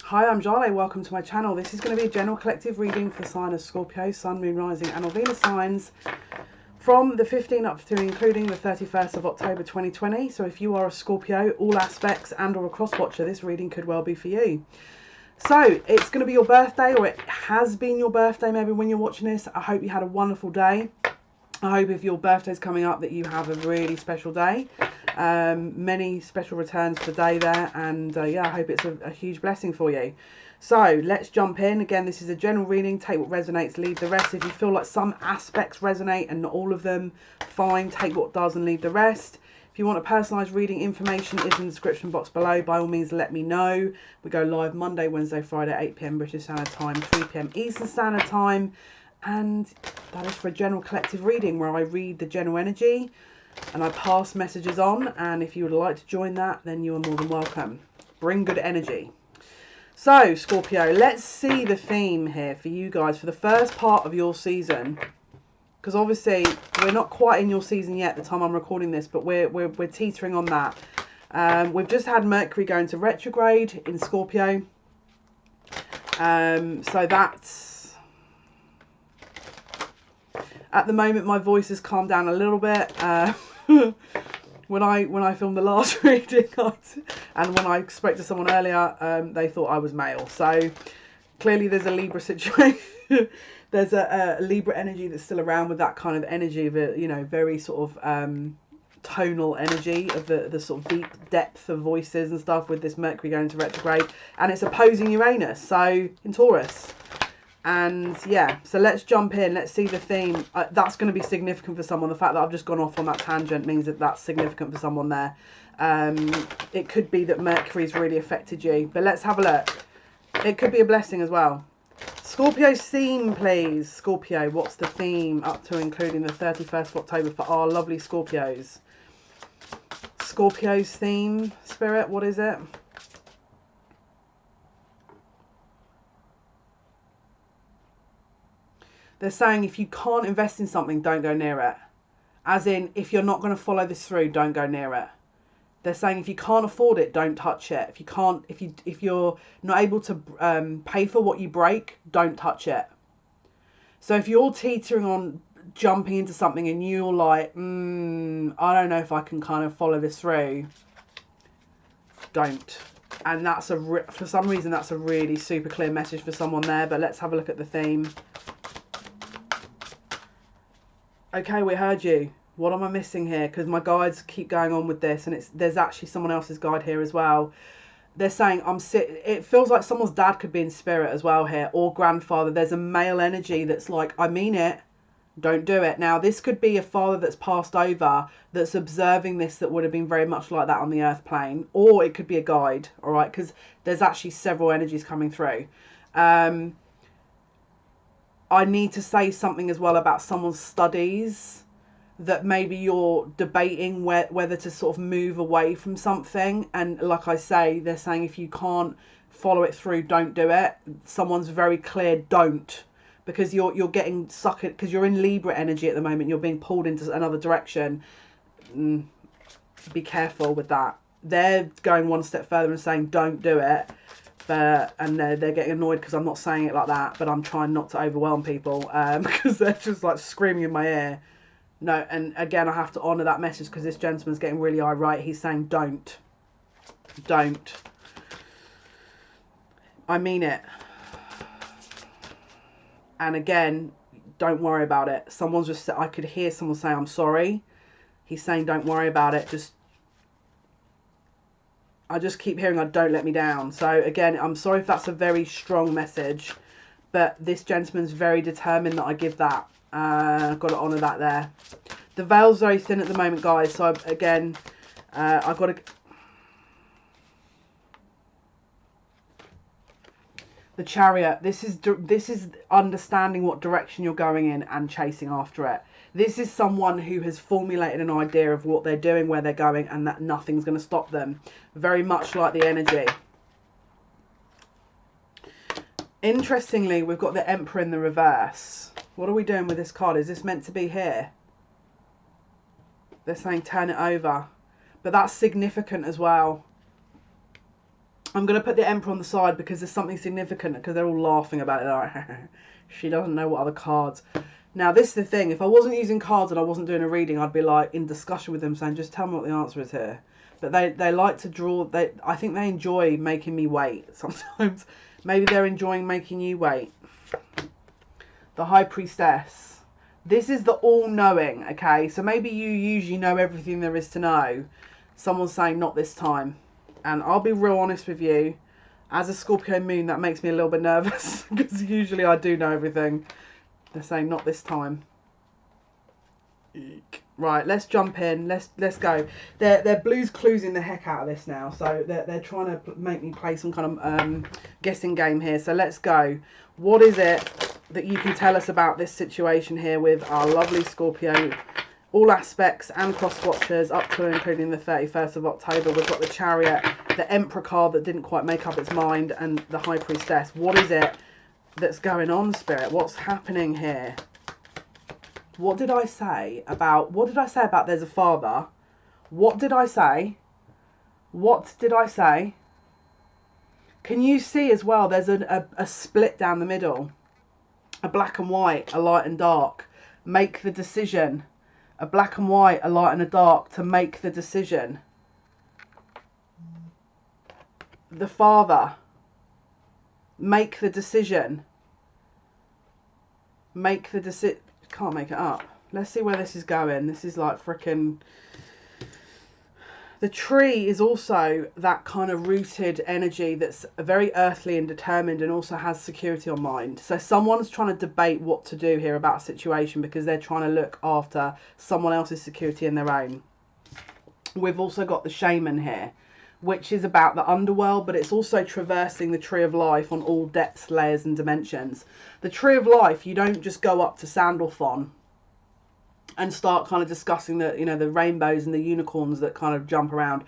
Hi, I'm Jale. Welcome to my channel. This is going to be a general collective reading for the sign of Scorpio, Sun, Moon, Rising and or Venus signs from the 15th up to including the 31st of October 2020. So if you are a Scorpio, all aspects and or a cross-watcher, this reading could well be for you. So it's going to be your birthday, or it has been your birthday maybe when you're watching this. I hope you had a wonderful day. I hope if your birthday's coming up that you have a really special day. Many special returns for the day there, and yeah, I hope it's a huge blessing for you. So let's jump in. Again, this is a general reading. Take what resonates, leave the rest. If you feel like some aspects resonate and not all of them, fine, take what does and leave the rest. If you want a personalised reading, information is in the description box below. By all means, let me know. We go live Monday, Wednesday, Friday, 8 PM British Standard Time, 3 PM Eastern Standard Time. And that is for a general collective reading where I read the general energy and I pass messages on. And if you would like to join that, then you are more than welcome. Bring good energy. So, Scorpio, let's see the theme here for you guys for the first part of your season. Because obviously, we're not quite in your season yet at the time I'm recording this, but we're teetering on that. We've just had Mercury go into retrograde in Scorpio. So that's... At the moment, my voice has calmed down a little bit. When I filmed the last reading, and when I spoke to someone earlier, they thought I was male. So clearly, there's a Libra situation. There's a Libra energy that's still around with that kind of energy of a, you know, very sort of tonal energy of the sort of deep depth of voices and stuff with this Mercury going into retrograde, and it's opposing Uranus, so in Taurus. And yeah, so let's jump in. Let's see the theme. That's going to be significant for someone. The fact that I've just gone off on that tangent means that that's significant for someone there. It could be that Mercury's really affected you. But let's have a look. It could be a blessing as well. Scorpio's theme, please. Scorpio, what's the theme up to including the 31st of October for our lovely Scorpios? Scorpio's theme, Spirit, what is it? They're saying if you can't invest in something, don't go near it. As in, if you're not going to follow this through, don't go near it. They're saying if you can't afford it, don't touch it. If you're not able to pay for what you break, don't touch it. So if you're teetering on jumping into something and you're like, I don't know if I can kind of follow this through, don't. And that's for some reason that's a really super clear message for someone there. But let's have a look at the theme. Okay, we heard you. What am I missing here? Because my guides keep going on with this, and there's actually someone else's guide here as well. They're saying it feels like someone's dad could be in spirit as well here, or grandfather. There's a male energy that's like, I mean it, don't do it. Now, this could be a father that's passed over that's observing this, that would have been very much like that on the earth plane, or it could be a guide, all right? Because there's actually several energies coming through. I need to say something as well about someone's studies, that maybe you're debating whether to sort of move away from something. And like I say, they're saying if you can't follow it through, don't do it. Someone's very clear, don't. Because you're getting sucked, because you're in Libra energy at the moment. You're being pulled into another direction. Be careful with that. They're going one step further and saying don't do it. And they're getting annoyed because I'm not saying it like that, but I'm trying not to overwhelm people because they're just like screaming in my ear. No, and again, I have to honour that message because this gentleman's getting really irate. He's saying don't. I mean it. And again, don't worry about it. I could hear someone say, I'm sorry. He's saying don't worry about it. I just keep hearing, don't let me down. So again, I'm sorry if that's a very strong message, but this gentleman's very determined that I give that. I've got to honour that there. The veil's very thin at the moment, guys. So again, I've got to... The Chariot. This is understanding what direction you're going in and chasing after it. This is someone who has formulated an idea of what they're doing, where they're going, and that nothing's going to stop them. Very much like the energy. Interestingly, we've got the Emperor in the reverse. What are we doing with this card? Is this meant to be here? They're saying turn it over. But that's significant as well. I'm going to put the Emperor on the side because there's something significant, because they're all laughing about it. Like, she doesn't know what other cards. Now, this is the thing. If I wasn't using cards and I wasn't doing a reading, I'd be like in discussion with them saying, just tell me what the answer is here. But they like to draw. I think they enjoy making me wait sometimes. Maybe they're enjoying making you wait. The High Priestess. This is the all-knowing, okay? So maybe you usually know everything there is to know. Someone's saying, not this time. And I'll be real honest with you. As a Scorpio moon, that makes me a little bit nervous. Because usually I do know everything. They're saying, not this time. Eek. Right, let's jump in. Let's go. They're blues cluesing the heck out of this now. So they're trying to make me play some kind of guessing game here. So let's go. What is it that you can tell us about this situation here with our lovely Scorpio? All aspects and cross watchers up to and including the 31st of October. We've got the Chariot, the Emperor card that didn't quite make up its mind, and the High Priestess. What is it that's going on, Spirit? What's happening here? What did I say about there's a father? What did I say? What did I say? Can you see as well, there's a split down the middle. A black and white, a light and dark. Make the decision. A black and white, a light and a dark to make the decision. The father. Make the decision. Make the decision. Can't make it up. Let's see where this is going. This is like freaking... The tree is also that kind of rooted energy that's very earthly and determined, and also has security on mind. So someone's trying to debate what to do here about a situation because they're trying to look after someone else's security and their own. We've also got the shaman here, which is about the underworld, but it's also traversing the tree of life on all depths, layers and dimensions. The tree of life, you don't just go up to Sandalphon and start kind of discussing the, you know, the rainbows and the unicorns that kind of jump around.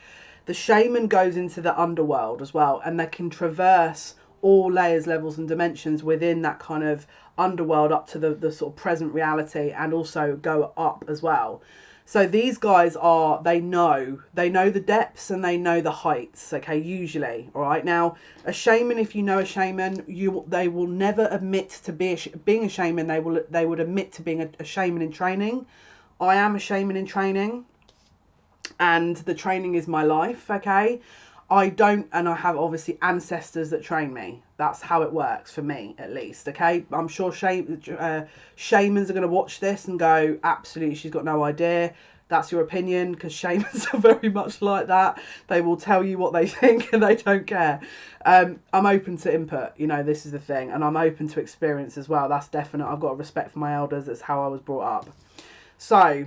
The shaman goes into the underworld as well, and they can traverse all layers, levels and dimensions within that kind of underworld up to the sort of present reality, and also go up as well. So these guys are, they know the depths and they know the heights, okay, usually, all right? Now, a shaman, if you know a shaman, they will never admit to being a shaman. They would admit to being a shaman in training. I am a shaman in training, and the training is my life, okay? I have obviously ancestors that train me. That's how it works for me, at least, okay? I'm sure shamans are going to watch this and go, absolutely, she's got no idea. That's your opinion, because shamans are very much like that. They will tell you what they think and they don't care. I'm open to input, you know, this is the thing. And I'm open to experience as well. That's definite. I've got a respect for my elders. That's how I was brought up. So,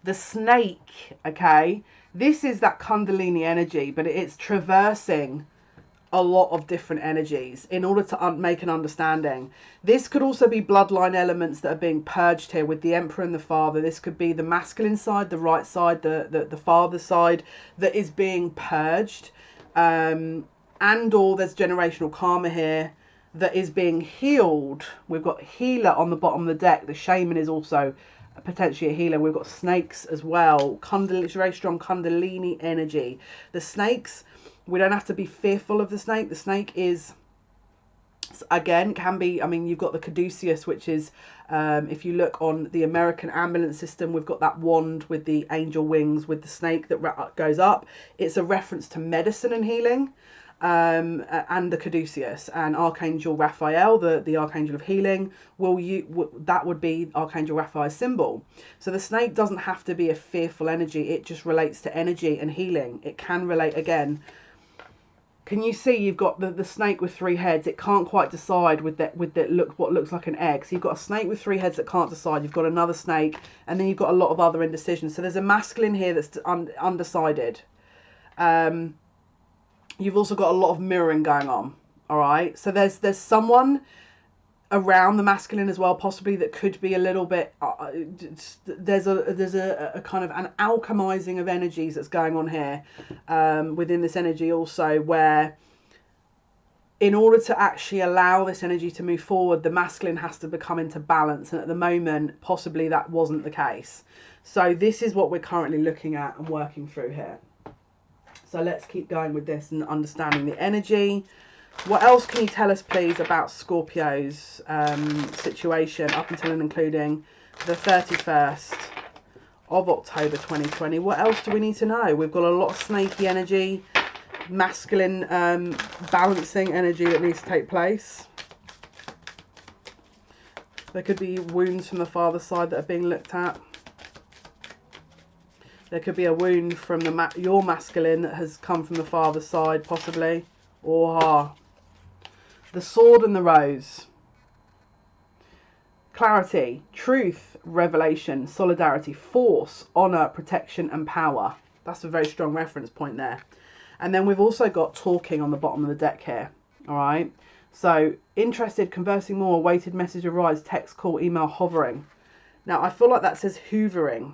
the snake, okay? This is that Kundalini energy, but it's traversing a lot of different energies in order to make an understanding. This could also be bloodline elements that are being purged here with the Emperor and the Father. This could be the masculine side, the right side, the father side that is being purged. And or there's generational karma here that is being healed. We've got healer on the bottom of the deck. The shaman is also potentially a healer. We've got snakes as well. It's very strong Kundalini energy. The snakes, we don't have to be fearful of the snake. The snake is, again, can be, I mean, you've got the caduceus, which is, if you look on the American ambulance system, we've got that wand with the angel wings with the snake that goes up. It's a reference to medicine and healing. And the caduceus, and Archangel Raphael, the Archangel of Healing, that would be Archangel Raphael's symbol. So the snake doesn't have to be a fearful energy. It just relates to energy and healing. It can relate again. Can you see you've got the snake with three heads? It can't quite decide with what looks like an egg. So you've got a snake with three heads that can't decide. You've got another snake, and then you've got a lot of other indecisions. So there's a masculine here that's undecided. You've also got a lot of mirroring going on, all right? So there's someone around the masculine as well, possibly, that could be a little bit, there's a kind of an alchemizing of energies that's going on here within this energy also, where in order to actually allow this energy to move forward, the masculine has to become into balance. And at the moment, possibly that wasn't the case. So this is what we're currently looking at and working through here. So let's keep going with this and understanding the energy. What else can you tell us, please, about Scorpio's situation up until and including the 31st of October 2020? What else do we need to know? We've got a lot of snaky energy, masculine balancing energy that needs to take place. There could be wounds from the father's side that are being looked at. There could be a wound from your masculine that has come from the father's side, possibly. Or the sword and the rose. Clarity, truth, revelation, solidarity, force, honour, protection and power. That's a very strong reference point there. And then we've also got talking on the bottom of the deck here. All right. So interested, conversing more, awaited message arrives, text, call, email, hovering. Now I feel like that says hoovering.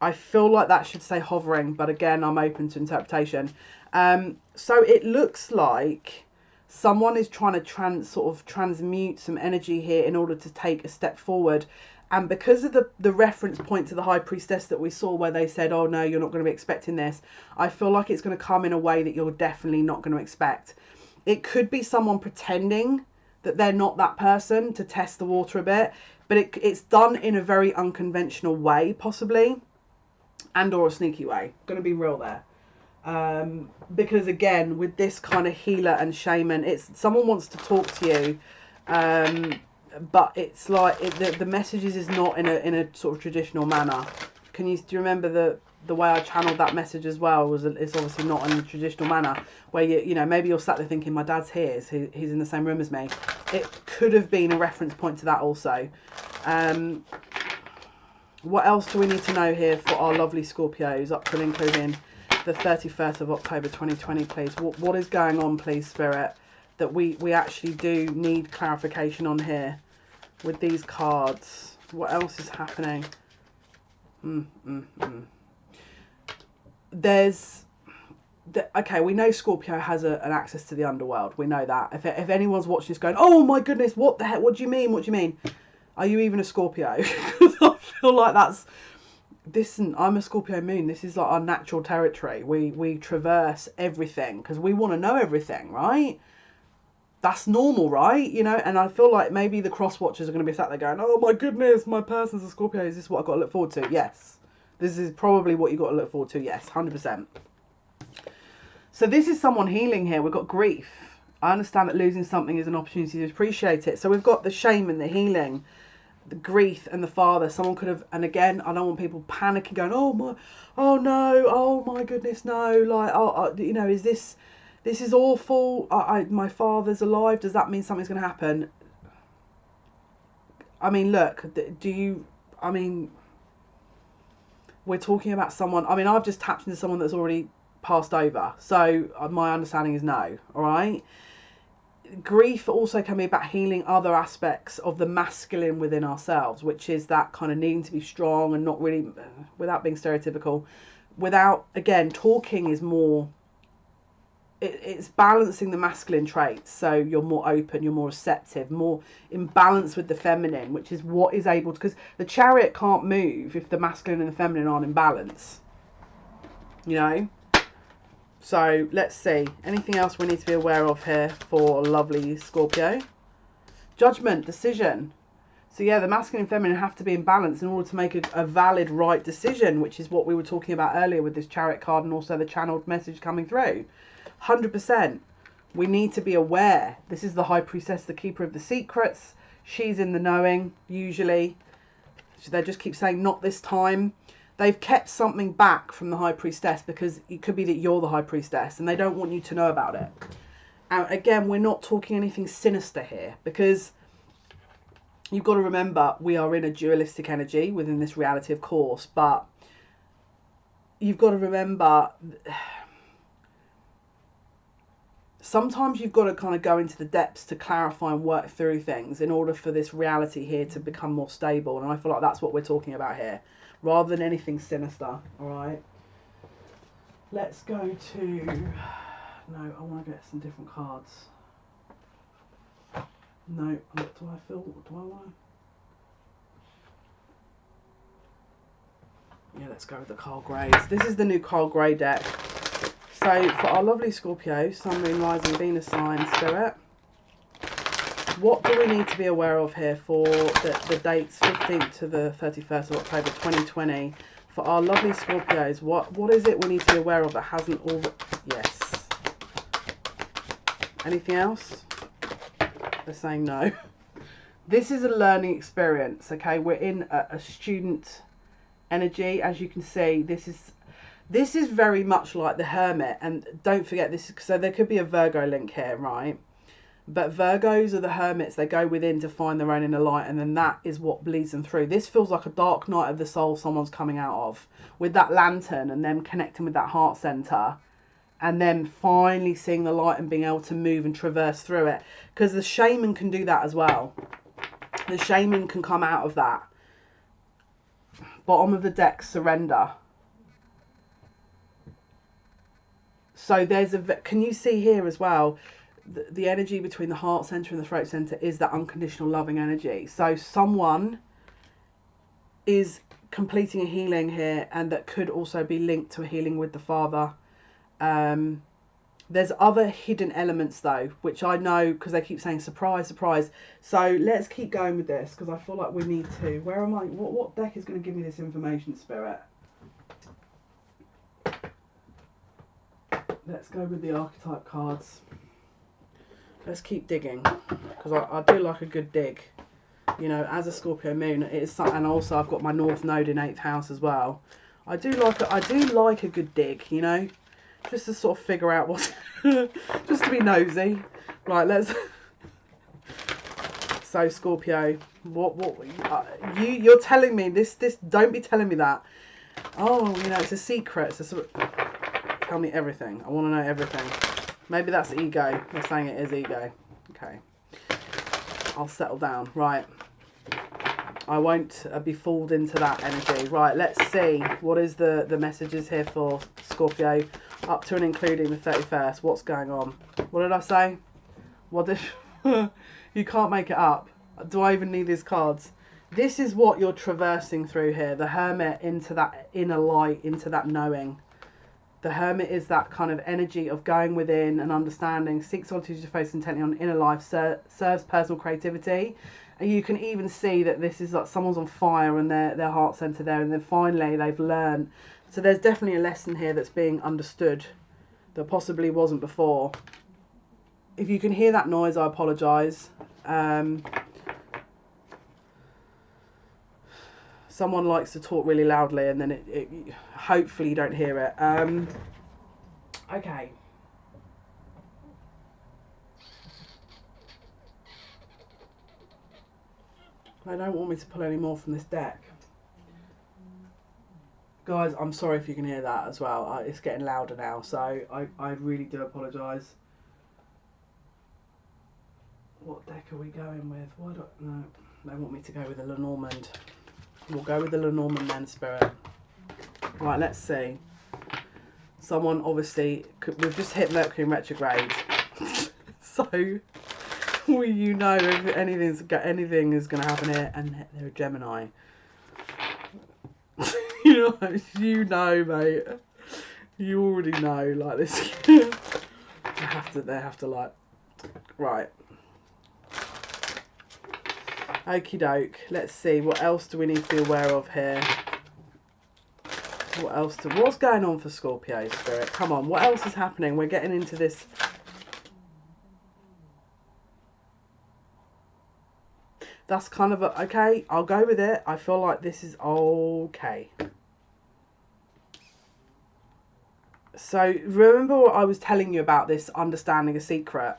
I feel like that should say hovering, but again, I'm open to interpretation. So it looks like someone is trying to sort of transmute some energy here in order to take a step forward. And because of the reference point to the High Priestess that we saw where they said, oh no, you're not going to be expecting this, I feel like it's going to come in a way that you're definitely not going to expect. It could be someone pretending that they're not that person to test the water a bit, but it's done in a very unconventional way, possibly. And or a sneaky way. Going to be real there. Because again, with this kind of healer and shaman, it's someone wants to talk to you, but it's like the messages is not in a sort of traditional manner. Do you remember the way I channeled that message as well? It's obviously not in a traditional manner where you know, maybe you're sat there thinking my dad's here, he's in the same room as me. It could have been a reference point to that also. What else do we need to know here for our lovely Scorpios up to and including the 31st of October 2020, please? What is going on, please, Spirit, that we actually do need clarification on here with these cards? What else is happening? Okay, we know Scorpio has an access to the underworld. We know that. If anyone's watching this going, oh my goodness, what the heck? What do you mean? What do you mean? Are you even a Scorpio? Because I feel like I'm a Scorpio moon. This is like our natural territory. We traverse everything because we want to know everything, right? That's normal, right? You know, and I feel like maybe the cross watchers are going to be sat there going, oh my goodness, my person's a Scorpio. Is this what I've got to look forward to? Yes. This is probably what you've got to look forward to. Yes, 100%. So this is someone healing here. We've got grief. I understand that losing something is an opportunity to appreciate it. So we've got the shame and the healing, the grief and the father. Someone could have, and again, I don't want people panicking going, oh no, oh my goodness, no, like, you know, this is awful. My father's alive. Does that mean something's going to happen? I mean, look, we're talking about someone, I've just tapped into someone that's already passed over. So my understanding is no, all right? Grief also can be about healing other aspects of the masculine within ourselves, which is that kind of needing to be strong and not really, without being stereotypical, again, talking is more, it's balancing the masculine traits. So you're more open, you're more receptive, more in balance with the feminine, which is what is able to, because the Chariot can't move if the masculine and the feminine aren't in balance, you know? So let's see. Anything else we need to be aware of here for lovely Scorpio? Judgment, decision. So yeah, the masculine and feminine have to be in balance in order to make a valid right decision, which is what we were talking about earlier with this Chariot card and also the channeled message coming through. 100%. We need to be aware. This is the High Priestess, the keeper of the secrets. She's in the knowing, usually. So they just keep saying, not this time. They've kept something back from the High Priestess because it could be that you're the High Priestess and they don't want you to know about it. And again, we're not talking anything sinister here because you've got to remember we are in a dualistic energy within this reality, of course, but you've got to remember sometimes you've got to kind of go into the depths to clarify and work through things in order for this reality here to become more stable. And I feel like that's what we're talking about here, rather than anything sinister. All right, let's go to, no, I want to get some different cards. No, what do I feel, do I want Yeah, let's go with the Carl Greys. This is the new Carl Grey deck. So for our lovely Scorpio, Sun, Moon, Rising, Venus sign, Spirit, what do we need to be aware of here for the dates 15th to the 31st of October 2020? For our lovely Scorpios, what is it we need to be aware of that hasn't already... Yes. Anything else? They're saying no. This is a learning experience, okay? We're in a student energy. As you can see, this is very much like the Hermit. And don't forget this, so there could be a Virgo link here, right? But Virgos are the hermits. They go within to find their own inner light, and then that is what bleeds them through. This feels like a dark night of the soul someone's coming out of, with that lantern and them connecting with that heart center, and then finally seeing the light and being able to move and traverse through it. Because the shaman can do that as well. The shaman can come out of that. Bottom of the deck, surrender. So there's a... Can you see here as well? The energy between the heart center and the throat center is that unconditional loving energy. So someone is completing a healing here, and that could also be linked to a healing with the father. There's other hidden elements though, which I know because they keep saying surprise, surprise. So let's keep going with this because I feel like we need to. Where am I? What deck is going to give me this information, Spirit? Let's go with the archetype cards. Let's keep digging because I do like a good dig. You know, as a Scorpio moon, it is, and also I've got my North Node in 8th house as well. I do like a good dig. You know, just to sort of figure out what, just to be nosy. Right, let's. So Scorpio, you're telling me this? Don't be telling me that. Oh, you know, it's a secret. Tell me everything. I want to know everything. Maybe that's ego. They're saying it is ego. Okay. I'll settle down. Right. I won't be fooled into that energy. Right, let's see. What is the messages here for Scorpio up to and including the 31st? What's going on? What did I say? What did... You can't make it up. Do I even need these cards? This is what you're traversing through here. The Hermit into that inner light, into that knowing. The Hermit is that kind of energy of going within and understanding, seeks solitude to focus intently on inner life, serves personal creativity. And you can even see that this is like someone's on fire and their heart centre there, and then finally they've learned. So there's definitely a lesson here that's being understood that possibly wasn't before. If you can hear that noise, I apologise. Someone likes to talk really loudly and then it hopefully you don't hear it. Okay. They don't want me to pull any more from this deck. Guys, I'm sorry if you can hear that as well. It's getting louder now, so I really do apologise. What deck are we going with? No, they want me to go with the Lenormand. We'll go with the Lenormand then, Spirit. Right, let's see. Someone obviously... We've just hit Mercury in retrograde. So, well, you know if anything is going to happen here. And they're a Gemini. you know, mate. You already know, like this. they have to like... Right. Okie doke. Let's see. What else do we need to be aware of here? What's going on for Scorpio, Spirit? Come on. What else is happening? We're getting into this. That's kind of okay. I'll go with it. I feel like this is okay. So remember what I was telling you about this understanding a secret?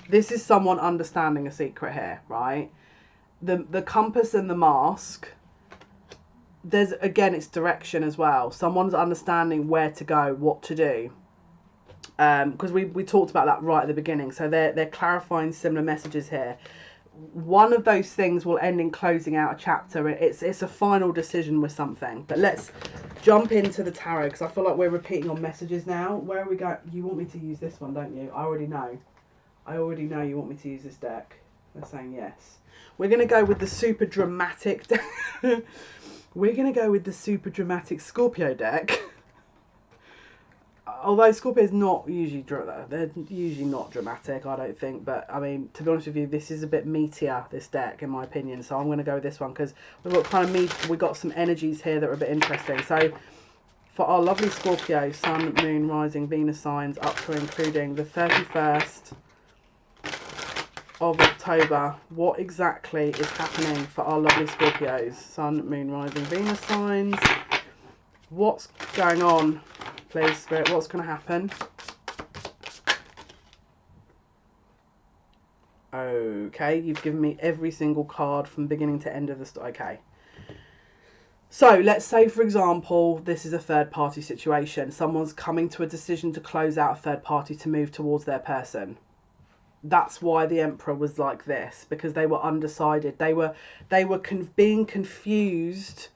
This is someone understanding a secret here, right? The compass and the mask, there's again it's direction as well. Someone's understanding where to go, what to do, because we talked about that right at the beginning. So they're clarifying similar messages here. One of those things will end in closing out a chapter. It's a final decision with something. But let's jump into the tarot because I feel like we're repeating on messages now. Where are we going? You want me to use this one, don't you? I already know you want me to use this deck. They're saying yes. We're going to go with the super dramatic deck. We're going to go with the super dramatic Scorpio deck. Although Scorpio is not usually they're usually not dramatic, I don't think. But I mean, to be honest with you, this is a bit meatier, this deck, in my opinion. So I'm going to go with this one because we've got kind of we've got some energies here that are a bit interesting. So for our lovely Scorpio, Sun, Moon, Rising, Venus signs up to including the 31st of October, what exactly is happening for our lovely Scorpios? Sun, Moon, Rising, Venus signs. What's going on? Please, Spirit, what's going to happen? Okay, you've given me every single card from beginning to end of the story. Okay. So, let's say, for example, this is a third-party situation. Someone's coming to a decision to close out a third party to move towards their person. That's why the Emperor was like this, because they were undecided. They were being confused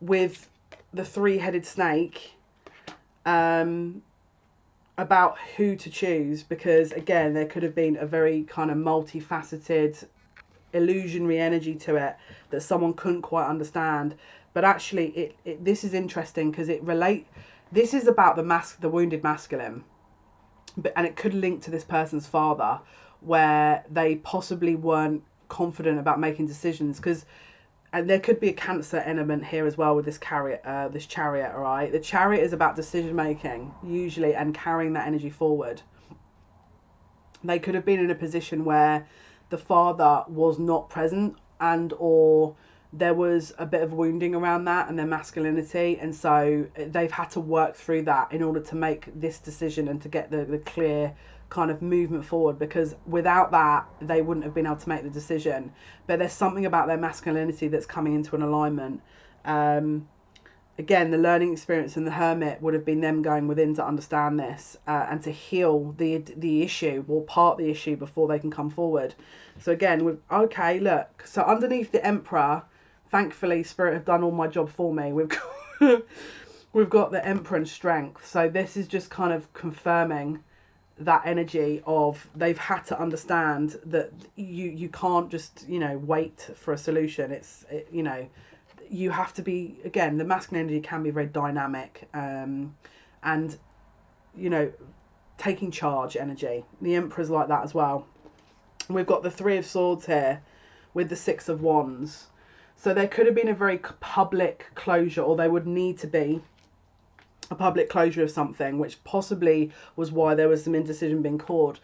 with the three-headed snake about who to choose, because again there could have been a very kind of multifaceted illusionary energy to it that someone couldn't quite understand. But actually this is interesting because this is about the wounded masculine, and it could link to this person's father, where they possibly weren't confident about making decisions, and there could be a Cancer element here as well with this chariot, all right? The chariot is about decision making, usually, and carrying that energy forward. They could have been in a position where the father was not present, and or there was a bit of wounding around that and their masculinity, and so they've had to work through that in order to make this decision and to get the clear kind of movement forward, because without that they wouldn't have been able to make the decision. But there's something about their masculinity that's coming into an alignment. Again, the learning experience in the Hermit would have been them going within to understand this and to heal the issue, or part the issue, before they can come forward. So again, okay, look, so underneath the Emperor, thankfully Spirit have done all my job for me. We've got the Emperor and Strength. So this is just kind of confirming that energy of they've had to understand that you can't just wait for a solution. You have to be, again, the masculine energy can be very dynamic and taking charge energy. The Emperor's like that as well. We've got the Three of Swords here with the Six of Wands, so there could have been a very public closure, or there would need to be a public closure of something, which possibly was why there was some indecision being caused.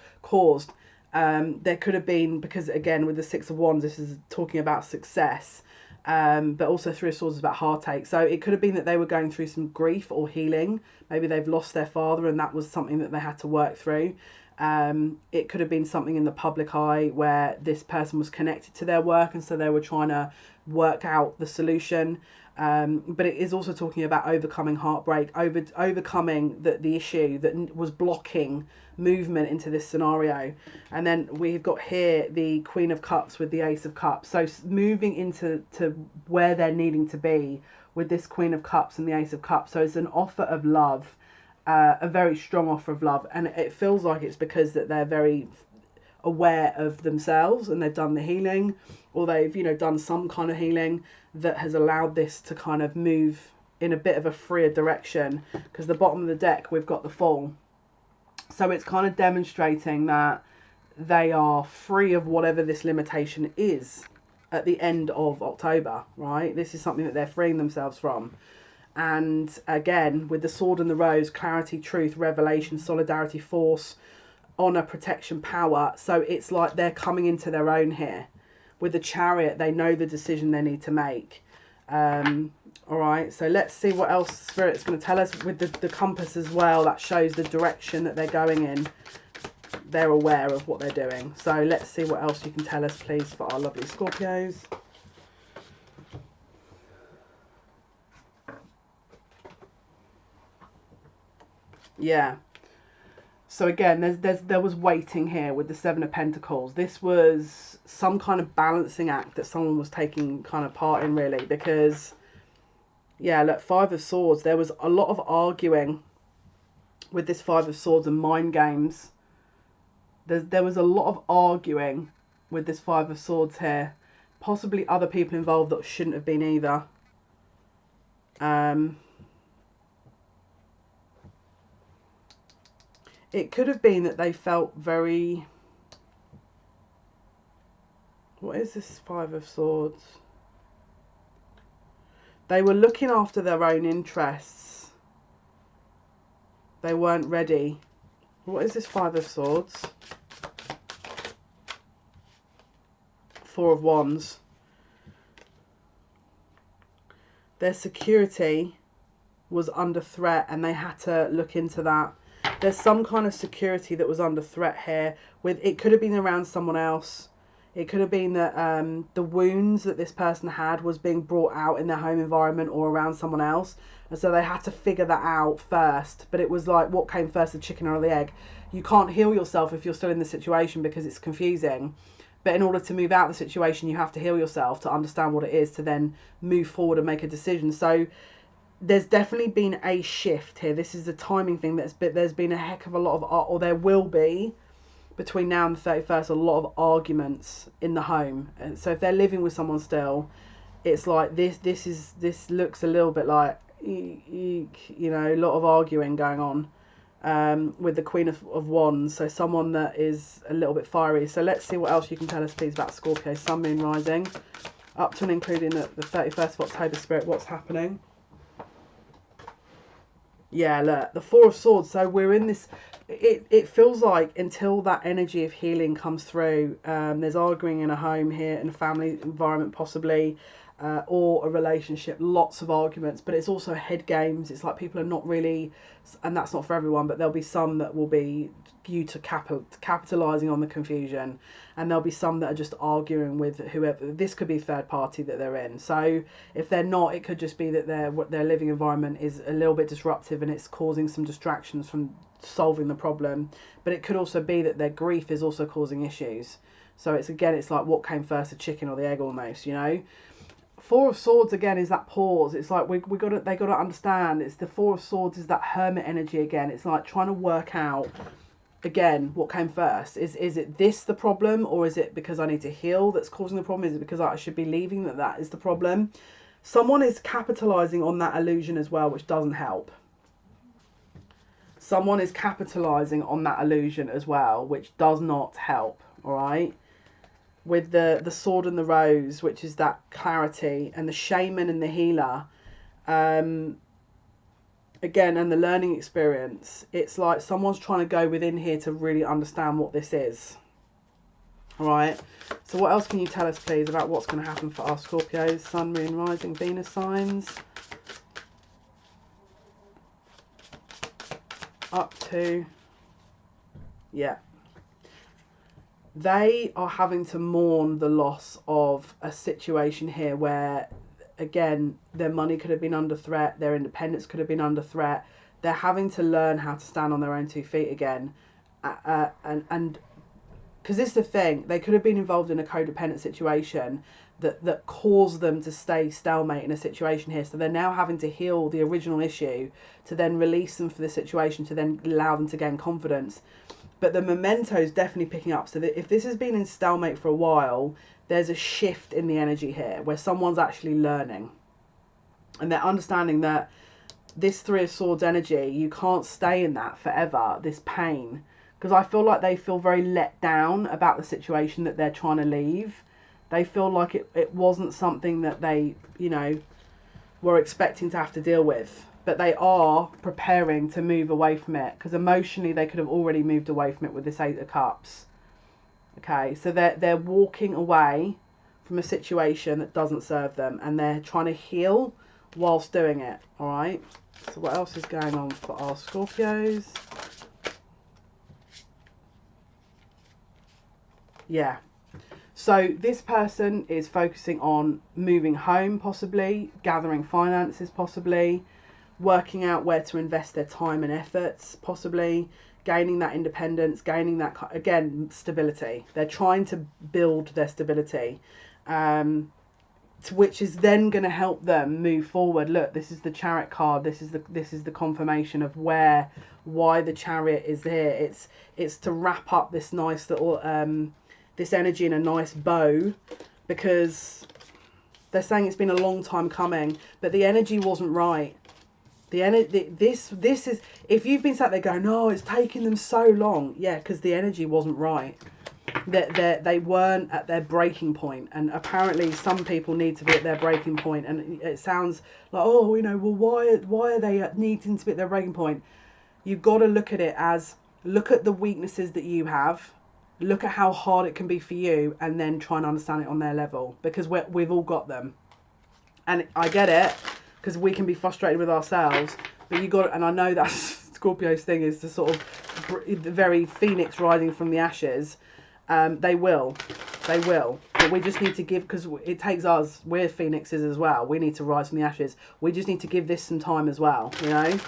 There could have been, because again with the Six of Wands, this is talking about success, but also Three of Swords is about heartache. So it could have been that they were going through some grief or healing. Maybe they've lost their father and that was something that they had to work through. It could have been something in the public eye where this person was connected to their work, and so they were trying to work out the solution. But it is also talking about overcoming heartbreak, overcoming the issue that was blocking movement into this scenario. And then we've got here the Queen of Cups with the Ace of Cups. So moving into where they're needing to be with this Queen of Cups and the Ace of Cups. So it's an offer of love, a very strong offer of love. And it feels like it's because that they're very aware of themselves and they've done the healing, or they've done some kind of healing that has allowed this to kind of move in a bit of a freer direction. Because the bottom of the deck we've got the Fool, so it's kind of demonstrating that they are free of whatever this limitation is at the end of October, right? This is something that they're freeing themselves from. And again, with the Sword and the Rose, clarity, truth, revelation, solidarity, force, honor, protection, power. So it's like they're coming into their own here. With the Chariot, they know the decision they need to make. All right, so let's see what else Spirit's going to tell us with the compass as well. That shows the direction that they're going in. They're aware of what they're doing. So let's see what else you can tell us, please, for our lovely Scorpios. Yeah. So again, there was waiting here with the Seven of Pentacles. This was some kind of balancing act that someone was taking kind of part in, really, because, yeah, look, Five of Swords, there was a lot of arguing with this Five of Swords and mind games. There was a lot of arguing with this Five of Swords here. Possibly other people involved that shouldn't have been either. It could have been that they felt very... What is this Five of Swords? They were looking after their own interests. They weren't ready. What is this Five of Swords? Four of Wands. Their security was under threat and they had to look into that. There's some kind of security that was under threat here. It could have been around someone else. It could have been that the wounds that this person had was being brought out in their home environment or around someone else. And so they had to figure that out first. But it was like, what came first, the chicken or the egg? You can't heal yourself if you're still in the situation because it's confusing. But in order to move out of the situation, you have to heal yourself to understand what it is, to then move forward and make a decision. So there's definitely been a shift here. This is a timing thing. There's been a heck of a lot of, or there will be, between now and the 31st, a lot of arguments in the home. And so if they're living with someone still, it's like this looks a little bit like, you know, a lot of arguing going on with the Queen of Wands. So someone that is a little bit fiery. So let's see what else you can tell us, please, about Scorpio, Sun, Moon, Rising, up to and including the 31st of October, Spirit. What's happening? Yeah, look, the Four of Swords. So we're in this, it feels like until that energy of healing comes through, there's arguing in a home here, in a family environment possibly, or a relationship, lots of arguments. But it's also head games. It's like people are not really, and that's not for everyone, but there'll be some that will be due to capitalizing on the confusion, and there'll be some that are just arguing with whoever. This could be third party that they're in. So if they're not, it could just be that their living environment is a little bit disruptive and it's causing some distractions from solving the problem. But it could also be that their grief is also causing issues. So it's like, what came first, the chicken or the egg, almost, you know. Four of Swords again is that pause. It's like they got to understand. It's the Four of Swords is that hermit energy again. It's like trying to work out again what came first. Is it this the problem, or is it because I need to heal that's causing the problem? Is it because I should be leaving that is the problem? Someone is capitalizing on that illusion as well, which doesn't help. Someone is capitalizing on that illusion as well, which does not help. All right. With the Sword and the Rose, which is that clarity, and the shaman and the healer, again, and the learning experience, it's like someone's trying to go within here to really understand what this is. All right. So what else can you tell us, please, about what's going to happen for our Scorpios, Sun, Moon, Rising, Venus signs? Up to, yeah. They are having to mourn the loss of a situation here where, again, their money could have been under threat, their independence could have been under threat. They're having to learn how to stand on their own 2 feet again. And because this is the thing, they could have been involved in a codependent situation that caused them to stay stalemate in a situation here. So they're now having to heal the original issue to then release them for the situation, to then allow them to gain confidence. But the memento is definitely picking up. So that if this has been in stalemate for a while, there's a shift in the energy here where someone's actually learning. And they're understanding that this Three of Swords energy, you can't stay in that forever, this pain. Because I feel like they feel very let down about the situation that they're trying to leave. They feel like it wasn't something that they, you know, were expecting to have to deal with. But they are preparing to move away from it, because emotionally they could have already moved away from it with this Eight of Cups. Okay, so they're walking away from a situation that doesn't serve them, and they're trying to heal whilst doing it. All right. So what else is going on for our Scorpios? Yeah. So this person is focusing on moving home, possibly gathering finances, possibly working out where to invest their time and efforts, possibly gaining that independence, gaining that, again, stability. They're trying to build their stability, which is then going to help them move forward. Look, this is the Chariot card. This is the confirmation of why the Chariot is here. It's to wrap up this nice little this energy in a nice bow, because They're saying it's been a long time coming, but the energy wasn't right. The energy, this is, if you've been sat there going, no, it's taking them so long. Yeah, because the energy wasn't right. They weren't at their breaking point, and apparently some people need to be at their breaking point, and it sounds like, oh, you know, well, why are they needing to be at their breaking point? You've got to look at it as, look at the weaknesses that you have, look at how hard it can be for you, and then try and understand it on their level, because we've all got them. And I get it, because we can be frustrated with ourselves, but you got, and I know that Scorpio's thing is to sort of the very phoenix rising from the ashes. They will, but we just need to give, because it takes us, we're phoenixes as well, we need to rise from the ashes. We just need to give this some time as well, you know.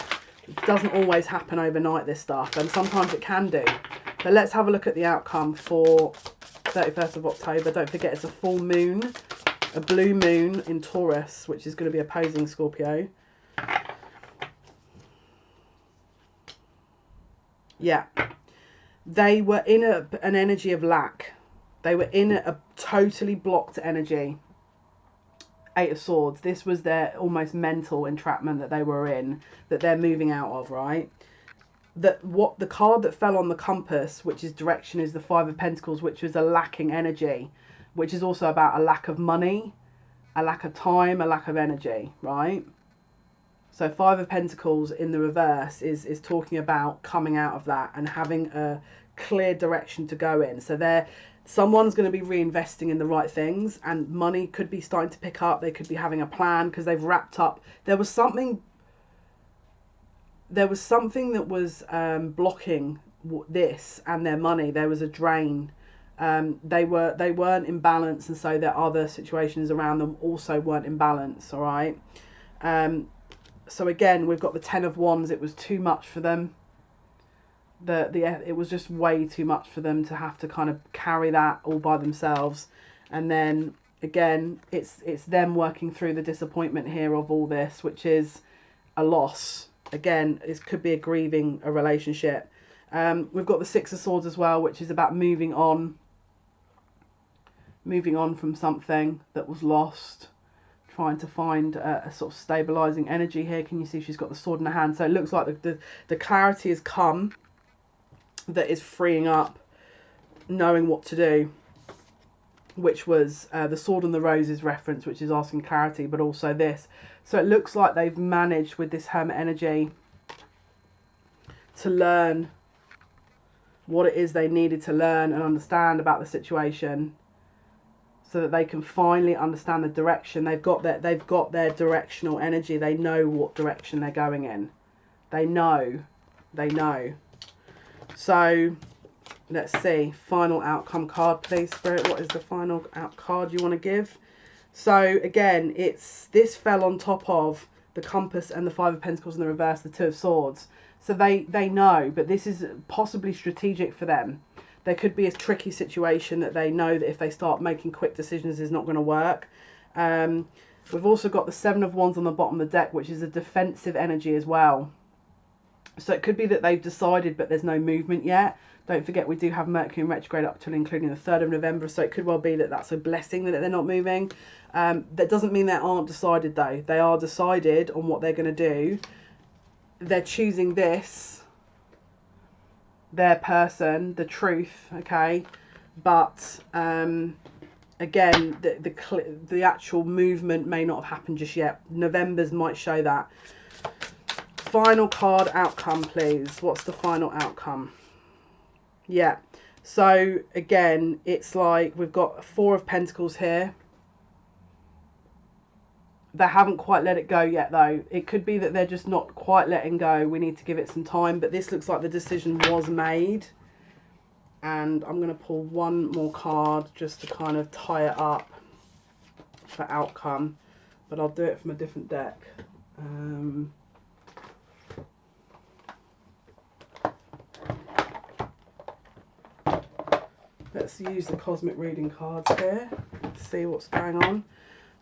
It doesn't always happen overnight, this stuff, and sometimes it can do. But let's have a look at the outcome for 31st of October. Don't forget, it's a full moon, a blue moon in Taurus, which is going to be opposing Scorpio. Yeah. They were in an energy of lack. They were in a totally blocked energy. 8 of Swords. This was their almost mental entrapment that they were in, that they're moving out of, right? What the card that fell on the compass, which is direction, is the 5 of Pentacles, which was a lacking energy, which is also about a lack of money, a lack of time, a lack of energy, right? So 5 of Pentacles in the reverse is talking about coming out of that and having a clear direction to go in. So someone's going to be reinvesting in the right things, and money could be starting to pick up. They could be having a plan because they've wrapped up. There was something that was blocking this and their money. There was a drain. They weren't in balance, and so their other situations around them also weren't in balance. All right. So again, we've got the 10 of Wands. It was too much for them. It was just way too much for them to have to kind of carry that all by themselves. And then again, it's them working through the disappointment here of all this, which is a loss. Again, it could be grieving a relationship. We've got the 6 of Swords as well, which is about moving on from something that was lost. Trying to find a sort of stabilizing energy here. Can you see she's got the sword in her hand? So it looks like the clarity has come, that is freeing up, knowing what to do, which was the Sword and the Roses reference, which is asking clarity, but also this. So it looks like they've managed with this Hermit energy to learn what it is they needed to learn and understand about the situation, so that they can finally understand the direction. They've got their directional energy. They know what direction they're going in. They know. So let's see. Final outcome card, please, Spirit. What is the final card you want to give? So again, this fell on top of the compass and the 5 of Pentacles in the reverse, the 2 of Swords. So they know, but this is possibly strategic for them. There could be a tricky situation that they know that if they start making quick decisions is not going to work. We've also got the 7 of Wands on the bottom of the deck, which is a defensive energy as well. So it could be that they've decided, but there's no movement yet. Don't forget, we do have Mercury in retrograde up till including the 3rd of November. So it could well be that that's a blessing that they're not moving. That doesn't mean they aren't decided, though. They are decided on what they're going to do. They're choosing this, their person, the truth, okay, but again, the actual movement may not have happened just yet. November's might show that. Final card outcome, please. What's the final outcome? Yeah, so again, it's like we've got 4 of Pentacles here. They haven't quite let it go yet, though. It could be that they're just not quite letting go. We need to give it some time. But this looks like the decision was made. And I'm going to pull one more card just to kind of tie it up for outcome. But I'll do it from a different deck. Let's use the cosmic reading cards here. Let's see what's going on.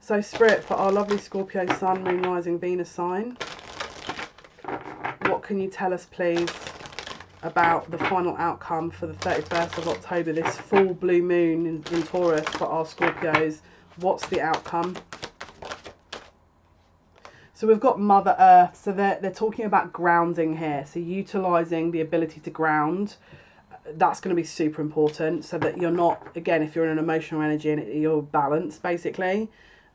So Spirit, for our lovely Scorpio Sun, Moon, Rising, Venus sign, what can you tell us, please, about the final outcome for the 31st of October, this full blue moon in Taurus for our Scorpios? What's the outcome? So we've got Mother Earth. So they're talking about grounding here. So utilising the ability to ground. That's going to be super important, so that you're not, again, if you're in an emotional energy, and you're balanced basically.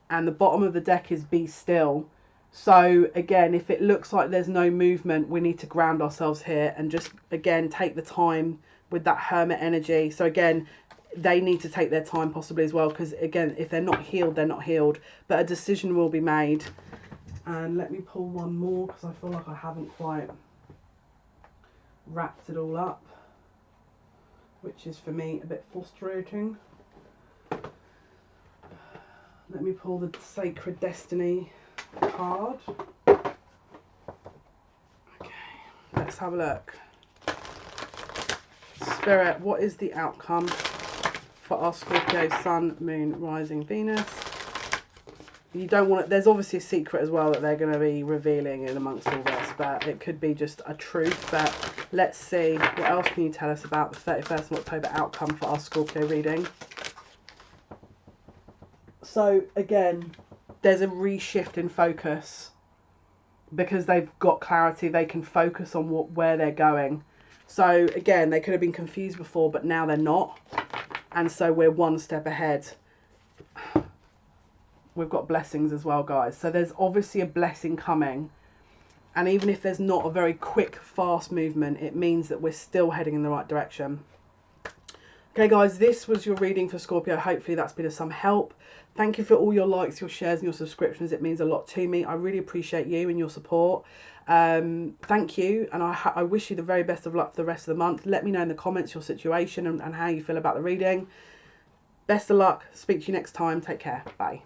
And the bottom of the deck is be still. So again, if it looks like there's no movement, we need to ground ourselves here and just, again, take the time with that Hermit energy. So again, they need to take their time possibly as well, because again, if they're not healed, they're not healed, but a decision will be made. And let me pull one more, because I feel like I haven't quite wrapped it all up, which is for me a bit frustrating. Let me pull the Sacred Destiny card. Okay, let's have a look. Spirit, what is the outcome for our Scorpio Sun, Moon, Rising, Venus? You don't want it, there's obviously a secret as well that they're going to be revealing in amongst all this, but it could be just a truth. But let's see, what else can you tell us about the 31st of October outcome for our Scorpio reading? So again, there's a reshift in focus, because they've got clarity. They can focus on where they're going. So again, they could have been confused before, but now they're not, and so we're one step ahead. We've got blessings as well, guys. So there's obviously a blessing coming, and even if there's not a very quick, fast movement, it means that we're still heading in the right direction. Okay, guys, this was your reading for Scorpio. Hopefully that's been of some help. Thank you for all your likes, your shares, and your subscriptions. It means a lot to me. I really appreciate you and your support. Thank you, and I wish you the very best of luck for the rest of the month. Let me know in the comments your situation and how you feel about the reading. Best of luck. Speak to you next time. Take care. Bye.